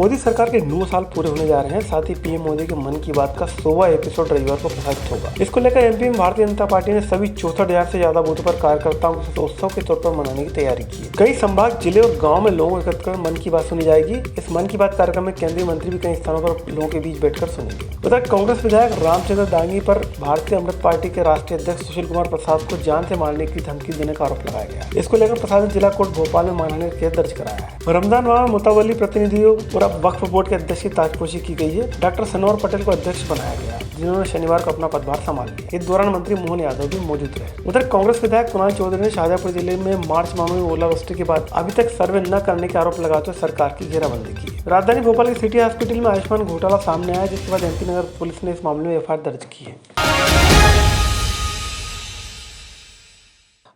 मोदी सरकार के 9 साल पूरे होने जा रहे हैं। साथ ही पीएम मोदी के मन की बात का 100वां एपिसोड रविवार को प्रसारित होगा। इसको लेकर एमपी में भारतीय जनता पार्टी ने सभी 64,000 से ज्यादा बूथों पर कार्यकर्ताओं के उत्सव के तौर पर मनाने की तैयारी की है। कई संभाग, जिले और गाँव में लोगों को एकत्र कर मन की बात सुनी जाएगी। इस मन की बात कार्यक्रम में केंद्रीय मंत्री भी कई स्थानों पर लोगों के बीच बैठकर सुनेंगे। उधर कांग्रेस विधायक रामचंद्र दांगी पर भारतीय अमृत पार्टी के राष्ट्रीय अध्यक्ष सुशील कुमार प्रसाद को जान से मारने की धमकी देने का आरोप लगाया गया। इसको लेकर प्रसाद ने जिला कोर्ट भोपाल में मानहानि का केस दर्ज कराया है। रमजान माह में मुतावली प्रतिनिधियों और वक्फ बोर्ड के अध्यक्ष की ताजपोशी की गई है। डॉक्टर सनोवर पटेल को अध्यक्ष बनाया गया, जिन्होंने शनिवार को अपना पदभार संभाल लिया। इस दौरान मंत्री मोहन यादव भी मौजूद रहे। उधर कांग्रेस विधायक कुणाल चौधरी ने शाहजहांपुर जिले में मार्च माह में ओलावृष्टि के बाद अभी तक सर्वे न करने के आरोप लगाते हुए सरकार की घेराबंदी की। राजधानी भोपाल के सिटी हॉस्पिटल में आयुष्मान घोटाला सामने आया, जिसके बाद एमपी नगर पुलिस ने इस मामले में एफआईआर दर्ज की है।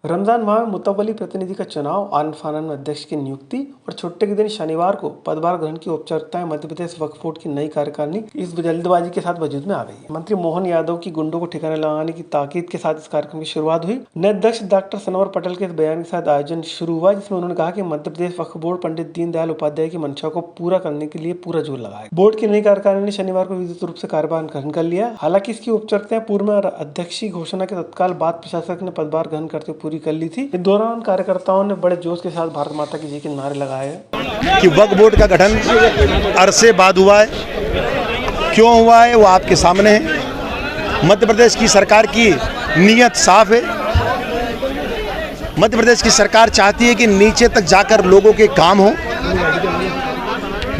रमजान माह में मुतवली प्रतिनिधि का चुनाव, आनन फानन में अध्यक्ष की नियुक्ति और छुट्टी के दिन शनिवार को पदभार ग्रहण की औपचारिकताएं मध्य प्रदेश वक्फ बोर्ड की नई कार्यकारिणी इस जल्दबाजी के साथ वजूद में आ गई। मंत्री मोहन यादव की गुंडों को ठिकाने लगाने की ताकीद के साथ इस कार्यक्रम की शुरुआत हुई। नए अध्यक्ष डॉक्टर सनोवर पटेल के इस बयान के साथ आयोजन शुरू हुआ, जिसमें उन्होंने कहा कि मध्य प्रदेश वक्फ बोर्ड पंडित दीनदयाल उपाध्याय की मंशा को पूरा करने के लिए पूरा जोर लगाया। बोर्ड की नई कार्यकारिणी ने शनिवार को विधिवत रूप से कार्यभार ग्रहण कर लिया। हालांकि इसकी औपचारिकताएं पूर्व में अध्यक्ष की घोषणा के तत्काल बाद प्रशासक ने पदभार ग्रहण करते पूरी कर ली थी। दौरान कार्यकर्ताओं ने बड़े जोश के साथ भारत माता की जय के नारे लगाए कि वक्फ बोर्ड का गठन अरसे बाद हुआ है। क्यों हुआ है वो आपके सामने है। मध्य प्रदेश की सरकार की नीयत साफ है। मध्य प्रदेश की सरकार चाहती है कि नीचे तक जाकर लोगों के काम हो,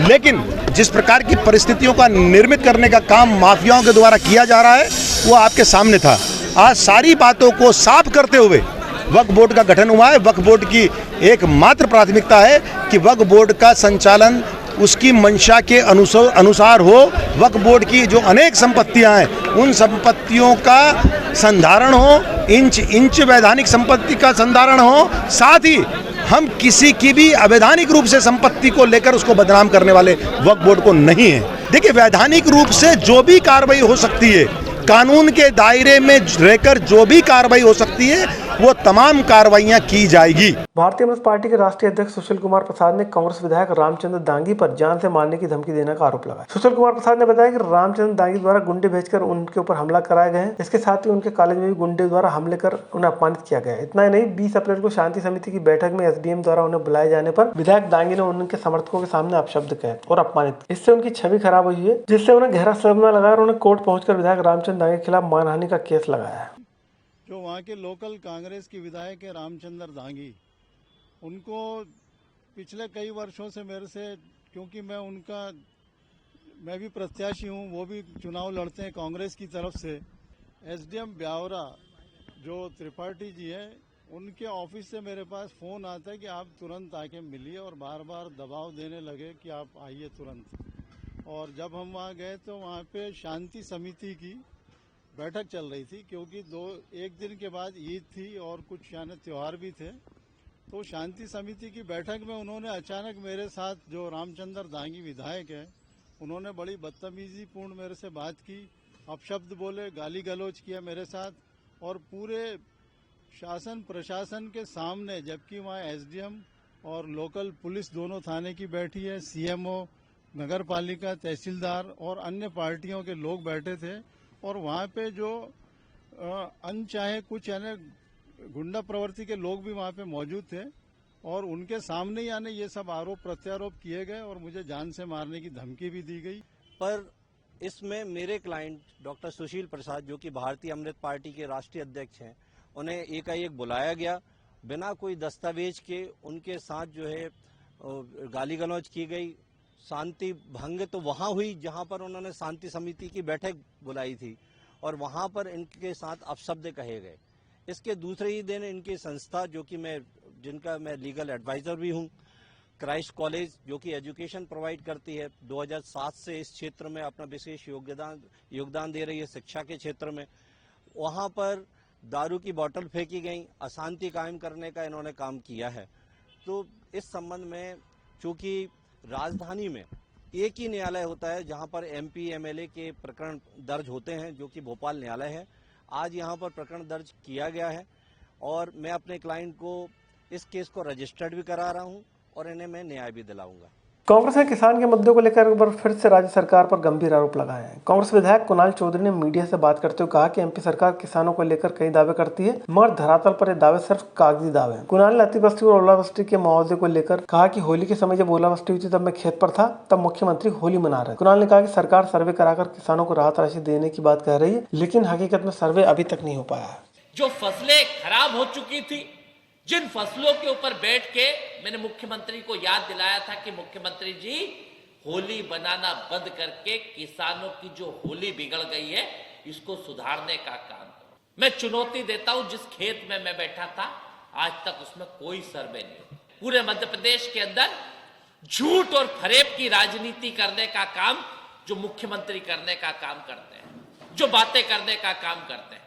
लेकिन जिस प्रकार की परिस्थितियों का निर्मित करने का काम माफियाओं के द्वारा किया जा रहा है वो आपके सामने था। आज सारी बातों को साफ करते हुए वक्फ बोर्ड का गठन हुआ है। वक्फ बोर्ड की एकमात्र प्राथमिकता है कि वक्फ बोर्ड का संचालन उसकी मंशा के अनुसार हो। वक्फ बोर्ड की जो अनेक संपत्तियां हैं उन संपत्तियों का संधारण हो, इंच इंच वैधानिक संपत्ति का संधारण हो। साथ ही हम किसी की भी अवैधानिक रूप से संपत्ति को लेकर उसको बदनाम करने वाले वक्फ बोर्ड को नहीं है। देखिए, वैधानिक रूप से जो भी कार्रवाई हो सकती है, कानून के दायरे में रहकर जो भी कार्रवाई हो सकती है वो तमाम कार्रवाइयां की जाएगी। भारतीय अमृत पार्टी के राष्ट्रीय अध्यक्ष सुशील कुमार प्रसाद ने कांग्रेस विधायक रामचंद्र दांगी पर जान से मारने की धमकी देने का आरोप लगाया। सुशील कुमार प्रसाद ने बताया कि रामचंद्र दांगी द्वारा गुंडे भेजकर उनके ऊपर हमला कराए गए हैं। इसके साथ ही उनके कॉलेज में भी गुंडे द्वारा हमले कर उन्हें अपमानित किया गया। इतना ही नहीं, 20 अप्रैल को शांति समिति की बैठक में एसडीएम द्वारा उन्हें बुलाए जाने पर विधायक दांगी ने उनके समर्थकों के सामने अपशब्द कहे और अपमानित। इससे उनकी छवि खराब हुई है, जिससे उन्हें गहरा सदमा लगा और उन्हें कोर्ट पहुंचकर विधायक रामचंद्र दांगी के खिलाफ मानहानि का केस लगाया है। जो वहाँ के लोकल कांग्रेस के विधायक है रामचंद्र दांगी, उनको पिछले कई वर्षों से मेरे से, क्योंकि मैं भी प्रत्याशी हूँ, वो भी चुनाव लड़ते हैं कांग्रेस की तरफ से। एसडीएम ब्यावरा जो त्रिपाठी जी हैं, उनके ऑफिस से मेरे पास फ़ोन आता है कि आप तुरंत आके मिलिए, और बार बार दबाव देने लगे कि आप आइए तुरंत। और जब हम वहाँ गए तो वहाँ पे शांति समिति की बैठक चल रही थी, क्योंकि एक दिन के बाद ईद थी और कुछ यानी त्यौहार भी थे। तो शांति समिति की बैठक में उन्होंने अचानक मेरे साथ, जो रामचंद्र दांगी विधायक है, उन्होंने बड़ी बदतमीजी पूर्ण मेरे से बात की, अपशब्द बोले, गाली गलौज किया मेरे साथ, और पूरे शासन प्रशासन के सामने, जबकि वहाँ एसडीएम और लोकल पुलिस दोनों थाने की बैठी है, सीएमओ, नगर पालिका, तहसीलदार और अन्य पार्टियों के लोग बैठे थे। और वहाँ पे जो अनचाहे कुछ यानी गुंडा प्रवृत्ति के लोग भी वहाँ पे मौजूद थे, और उनके सामने यानी ये सब आरोप प्रत्यारोप किए गए और मुझे जान से मारने की धमकी भी दी गई। पर इसमें मेरे क्लाइंट डॉक्टर सुशील प्रसाद, जो कि भारतीय अमृत पार्टी के राष्ट्रीय अध्यक्ष हैं, उन्हें एकाएक बुलाया गया, बिना कोई दस्तावेज के उनके साथ जो है गाली गलौज की गई। शांति भंग तो वहाँ हुई जहाँ पर उन्होंने शांति समिति की बैठक बुलाई थी, और वहाँ पर इनके साथ अपशब्द कहे गए। इसके दूसरे ही दिन इनकी संस्था, जो कि जिनका मैं लीगल एडवाइजर भी हूँ, क्राइस्ट कॉलेज, जो कि एजुकेशन प्रोवाइड करती है, 2007 से इस क्षेत्र में अपना विशेष योगदान दे रही है शिक्षा के क्षेत्र में, वहाँ पर दारू की बोतल फेंकी गई, अशांति कायम करने का इन्होंने काम किया है। तो इस संबंध में, चूँकि राजधानी में एक ही न्यायालय होता है जहां पर एमपी एमएलए के प्रकरण दर्ज होते हैं, जो कि भोपाल न्यायालय है, आज यहां पर प्रकरण दर्ज किया गया है, और मैं अपने क्लाइंट को इस केस को रजिस्टर्ड भी करा रहा हूं और इन्हें मैं न्याय भी दिलाऊंगा। कांग्रेस ने किसान के मुद्दों को लेकर एक बार फिर से राज्य सरकार पर गंभीर आरोप लगाए हैं। कांग्रेस विधायक कुणाल चौधरी ने मीडिया से बात करते हुए कहा कि एमपी सरकार किसानों को लेकर कई दावे करती है, मगर धरातल पर ये दावे सिर्फ कागजी दावे हैं। कुणाल ने अतिवृष्टि और ओलावृष्टि के मुआवजे को लेकर कहा कि होली के समय जब ओलावृष्टि हुई थी तब मैं खेत पर था, तब मुख्यमंत्री होली मना रहे। कुणाल ने कहा कि सरकार सर्वे कराकर किसानों को राहत राशि देने की बात कह रही है, लेकिन हकीकत में सर्वे अभी तक नहीं हो पाया है। जो फसलें खराब हो चुकी थी, जिन फसलों के ऊपर बैठ के मैंने मुख्यमंत्री को याद दिलाया था कि मुख्यमंत्री जी होली बनाना बंद करके किसानों की जो होली बिगड़ गई है इसको सुधारने का काम करो। मैं चुनौती देता हूं, जिस खेत में मैं बैठा था आज तक उसमें कोई सर्वे नहीं। पूरे मध्य प्रदेश के अंदर झूठ और फरेब की राजनीति करने का काम जो मुख्यमंत्री करने का काम करते हैं, जो बातें करने का काम करते हैं,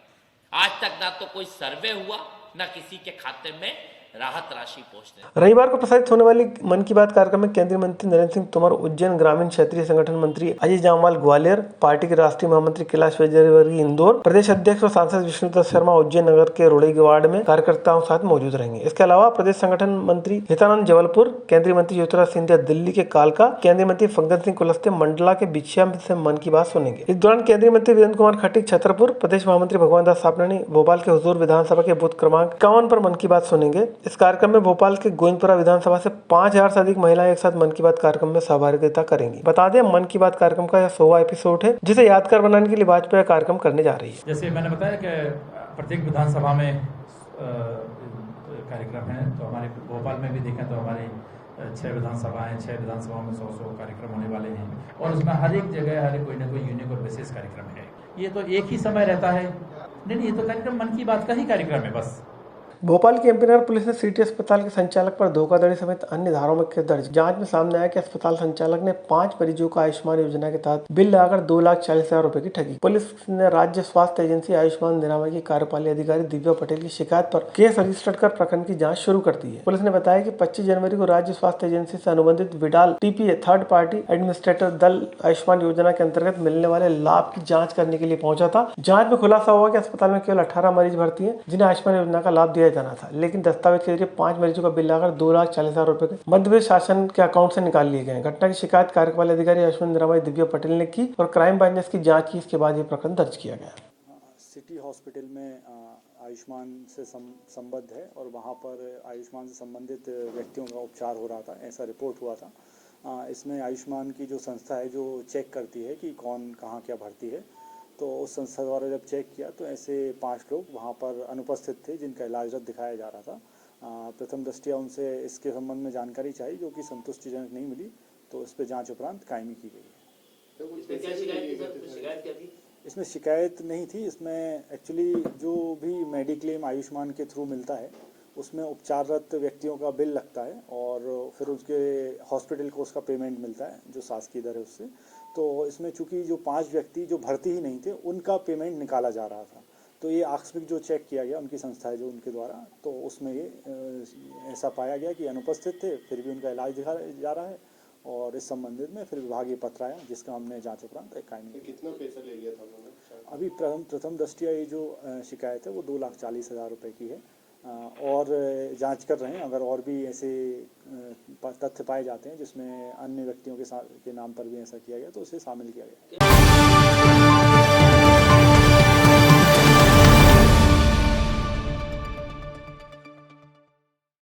आज तक ना तो कोई सर्वे हुआ, ना किसी के खाते में राहत राशि पहुंचने। रविवार को प्रसारित होने वाली मन की बात कार्यक्रम में केंद्रीय मंत्री नरेंद्र सिंह तोमर, उज्जैन ग्रामीण क्षेत्रीय संगठन मंत्री अजय जामवाल ग्वालियर, पार्टी के राष्ट्रीय महामंत्री कैलाश विजयवर्गीय इंदौर, प्रदेश अध्यक्ष और सांसद विष्णुदत्त शर्मा उज्जैन नगर के रोड़ई वार्ड में कार्यकर्ताओं के साथ मौजूद रहेंगे। इसके अलावा प्रदेश संगठन मंत्री हितानंद जबलपुर, केंद्रीय मंत्री ज्योतिराज सिंधिया दिल्ली के कालका, केंद्रीय मंत्री फग्गन सिंह कुलस्ते मंडला के बिछिया से मन की बात सुनेंगे। इस दौरान केंद्रीय मंत्री वीरेंद्र कुमार खट्टिक छतरपुर, प्रदेश महामंत्री भगवान दास सापनानी भोपाल के हुजूर विधानसभा के बूथ क्रमांक 51 पर मन की बात सुनेंगे। इस कार्यक्रम में भोपाल के गोविंदपुरा विधानसभा से 5000 से अधिक महिलाएं एक साथ मन की बात कार्यक्रम में सहभागिता करेंगी। बता दें, मन की बात कार्यक्रम का यह 100वां एपिसोड है, जिसे यादगार बनाने के लिए भाजपा कार्यक्रम करने जा रही है। जैसे मैंने बताया कि प्रत्येक विधानसभा में कार्यक्रम है, तो हमारे भोपाल में भी देखें तो हमारी 6 विधानसभा हैं, 6 विधानसभाओं में 100 कार्यक्रम होने वाले हैं और उसमें हर एक जगह हर कोई ना कोई यूनिक और विशेष कार्यक्रम है। ये तो एक ही समय रहता है, नहीं, ये तो कार्यक्रम मन की बात का ही कार्यक्रम है बस। भोपाल की एमपी नगर पुलिस ने सिटी अस्पताल के संचालक पर धोखाधड़ी समेत अन्य धाराओं में केस दर्ज। जांच में सामने आया कि अस्पताल संचालक ने 5 मरीजों को आयुष्मान योजना के तहत बिल लगाकर 2,40,000 रुपए की ठगी। पुलिस ने राज्य स्वास्थ्य एजेंसी आयुष्मान निरामय की कार्यपालक अधिकारी दिव्या पटेल की शिकायत पर केस रजिस्टर कर प्रकरण की जाँच शुरू कर दी है। पुलिस ने बताया कि 25 जनवरी को राज्य स्वास्थ्य एजेंसी से अनुबंधित Vidal TPA third party administrator दल आयुष्मान योजना के अंतर्गत मिलने वाले लाभ की जाँच करने के लिए पहुंचा था। जाँच में खुलासा हुआ कि अस्पताल में केवल 18 मरीज भर्ती है जिन्हें आयुष्मान योजना का लाभ दिया जाना था, लेकिन दस्तावेज के जरिए 5 मरीजों का बिल लगाकर 2,40,000 रुपए के मध्य प्रदेश शासन के अकाउंट से निकाल लिए गए। घटना की शिकायत कार्यपालक अधिकारी आयुष्मान निरामय दिव्या पटेल ने की और क्राइम ब्रांच ने इसकी जांच की। इसके बाद ये प्रकरण दर्ज किया गया। सिटी हॉस्पिटल में आयुष्मान से संबद्ध है और वहाँ पर आयुष्मान से संबंधित व्यक्तियों का उपचार हो रहा था, ऐसा रिपोर्ट हुआ था। इसमें आयुष्मान की जो संस्था है जो चेक करती है कि कौन कहाँ क्या भर्ती है, तो उस संस्था द्वारा जब चेक किया तो ऐसे 5 लोग वहाँ पर अनुपस्थित थे जिनका इलाज रद्द दिखाया जा रहा था। प्रथम दृष्टया उनसे इसके संबंध में जानकारी चाहिए जो कि संतुष्टिजनक नहीं मिली, तो इस पर जांच उपरांत कायमी की गई है। इसमें शिकायत नहीं थी, इसमें एक्चुअली जो भी मेडिक्लेम आयुष्मान के थ्रू मिलता है उसमें उपचाररत व्यक्तियों का बिल लगता है और फिर उसके हॉस्पिटल को उसका पेमेंट मिलता है जो शासकीय दर है उससे। तो इसमें चूंकि जो 5 व्यक्ति जो भर्ती ही नहीं थे उनका पेमेंट निकाला जा रहा था, तो ये आकस्मिक जो चेक किया गया उनकी संस्था है जो उनके द्वारा, तो उसमें ये ऐसा पाया गया कि अनुपस्थित थे, फिर भी उनका इलाज दिखाया जा रहा है और इस संबंधित में फिर विभाग ये पत्र आया जिसका हमने जांच उपरांत कायमी। कितना पैसा ले लिया था उन्होंने? अभी प्रथम दृष्टया ये जो शिकायत है वो 2,40,000 रुपये की है और जांच कर रहे हैं। अगर और भी ऐसे तथ्य पाए जाते हैं जिसमें अन्य व्यक्तियों के नाम पर भी ऐसा किया गया तो उसे शामिल किया गया।